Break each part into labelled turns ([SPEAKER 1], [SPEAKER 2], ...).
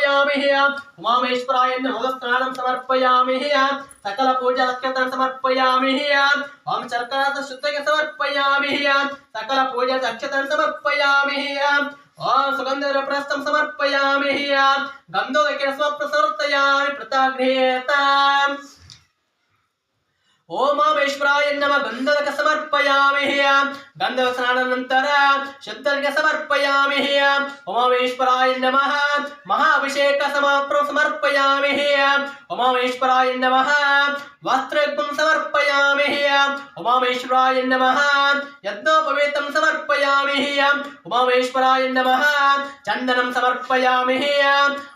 [SPEAKER 1] समर्पयामि उमामेश्वराय नमः स्नानं समर्पयामि सकल पूजा अक्षतान् समर्पयामि ओम शर्करा शुद्धके समर्पयामि सकल पूजा अक्षतान् समर्पयामि ओम सुगंधद्रव्यप्रस्थं समर्पयामि गन्धोदकेन प्रताग्नेता ओमामेश्वराय नमः गंधोदक समर्पयामि गंधोदक स्नानानंतर शुद्धके समर्पयामि ओमामेश्वराय नमः महाअभिषेक समर्पयामि ओमामेश्वराय नमः वस्त्रयुग्मं समर्पयामि ओमामेश्वराय नमः यज्ञोपवीतं समर्पयामि ओमामेश्वराय नमः चंदनं समर्पयामि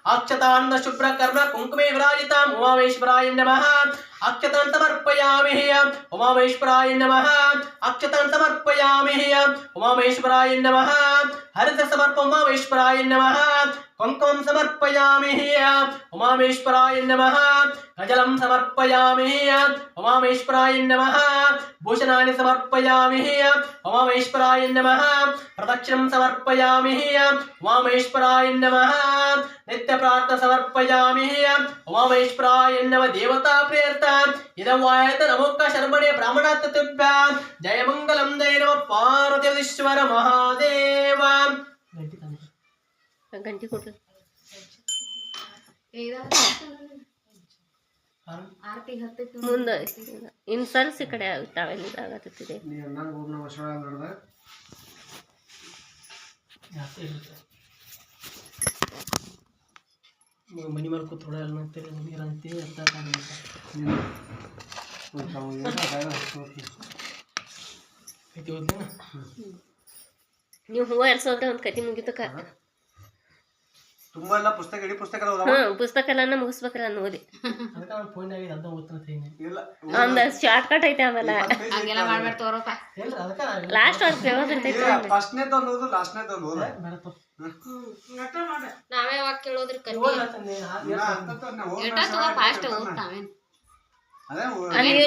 [SPEAKER 1] अक्षतान् शुभ्रकर्म कुंकुमे विराजिताम् ओमामेश्वराय नमः अक्षतान् समर्पयामि उमामेश्वराय नमः अक्षतान् समर्पयामि उमामेश्वराय नमः हरित समर्प उमामेश्वराय नमः कुंकुमं समर्पयामि उमामेश्वराय नमः गजलं समर्पयामि उमामेश्वराय नमः भूषणानि समर्पयामि उमामेश्वराय नमः प्रदक्षिणं समर्पयामि उमामेश्वराय नमः नित्य प्रार्थना समर्पयामि उमामेश्वराय नमः देवता प्रेरिता इदवायत नमोक्का शर्मणे ब्राह्मणात्तुभ्यां जय मंगलम जय नमः पार्वतीश्वर महादेव
[SPEAKER 2] ಗಂಟಿ ಕೊಟ್ಟು ಮುಂದೆ ಇನ್ನು ಸಲ್ಸ್ ಈ ಕಡೆ ಆಗುತ್ತಾವೆಲ್ಲ ಇದಾಗತ್ತಿದೆ
[SPEAKER 1] ಮನಿ ಮೇಲೆ ಕೂತ್ಕೊಳ್ಳೋ ಅನ್ನಂತೀರಿ ನೀರಂತೀವಿ ಅಂತ
[SPEAKER 2] ನೀವು ಹೂವು ಎರ್ಸೋದ್ರೆ ಒಂದು ಕತಿ ಮುಗಿತಕ್ಕ
[SPEAKER 3] ತುಂಬಾ ಎಲ್ಲ ಪುಸ್ತಕ ಇಡೀ ಪುಸ್ತಕ
[SPEAKER 2] ಪುಸ್ತಕ ಎಲ್ಲ ಮುಗಿಸ್ಬೇಕಲ್ಲ ನಾನು ಓದಿ
[SPEAKER 1] ಅದಕ್ಕೆ ನಾನು ಫೋನ್ ಆಗಿ ಅಂತ ಓದ್ತೀನಿ
[SPEAKER 2] ಒಂದು ಶಾರ್ಟ್ ಕಟ್ ಐತೆ ಆಮೇಲೆ
[SPEAKER 4] ಹಂಗೆಲ್ಲ ಮಾಡ್ಬೇಡ ತೋರಪ್ಪ
[SPEAKER 1] ಇಲ್ಲ ಅದಕ್ಕೆ
[SPEAKER 2] ಲಾಸ್ಟ್ ಒಂದು ಪ್ರಯೋಜನ ಇರ್ತೈತೆ
[SPEAKER 3] ಫಸ್ಟ್ನೇ ತಂದು ಲಾಸ್ಟ್ನೇ ತಂದು
[SPEAKER 4] ನಾವೇ ಯಾವಾಗ ಕೇಳೋದ್ರಿ ಕಟ್ಟಿ ಏಟ ತಗೋ ಫಾಸ್ಟ್ ನಾವೇನ್
[SPEAKER 2] ಅಲ್ಲಿ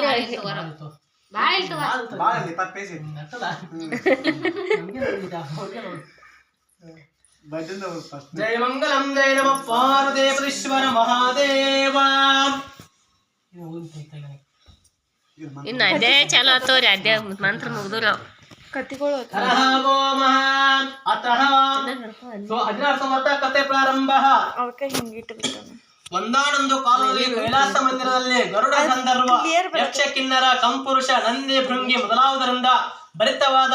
[SPEAKER 4] ಭಾಳ ಇಲ್ ತಗೋ
[SPEAKER 3] ಭಾಳ 20 ಪೇಜ್
[SPEAKER 1] जय मंगलम जय नमः पार्वतीश्वर महादेव
[SPEAKER 2] ಇನ್ನು ಅದೇ ಚಾಲು ಆತವ್ರಿ ಅದೇ ಮಂತ್ರ ಮುಗ್ದ್ರು
[SPEAKER 4] ಕತ್ತಿಗಳು
[SPEAKER 1] हरः गोमः अतः 16 वर्ष कथे प्रारंभ
[SPEAKER 4] ಅವಕ್ಕೆ ಹಿಂಗಿಟ್ಟು ಬಿಡ್ತಾನೆ
[SPEAKER 1] ಒಂದಾನೊಂದು ಕಾಲದಲ್ಲಿ ಕೈಲಾಸ ಮಂದಿರದಲ್ಲಿ ಗರುಡ ಗಂಧರ್ವ ಯಕ್ಷ ಕಿನ್ನರ ಕಂಪುರುಷ ನಂದಿ ಭೃಂಗಿ ಮೊದಲಾದರಿಂದ ಭರಿತವಾದ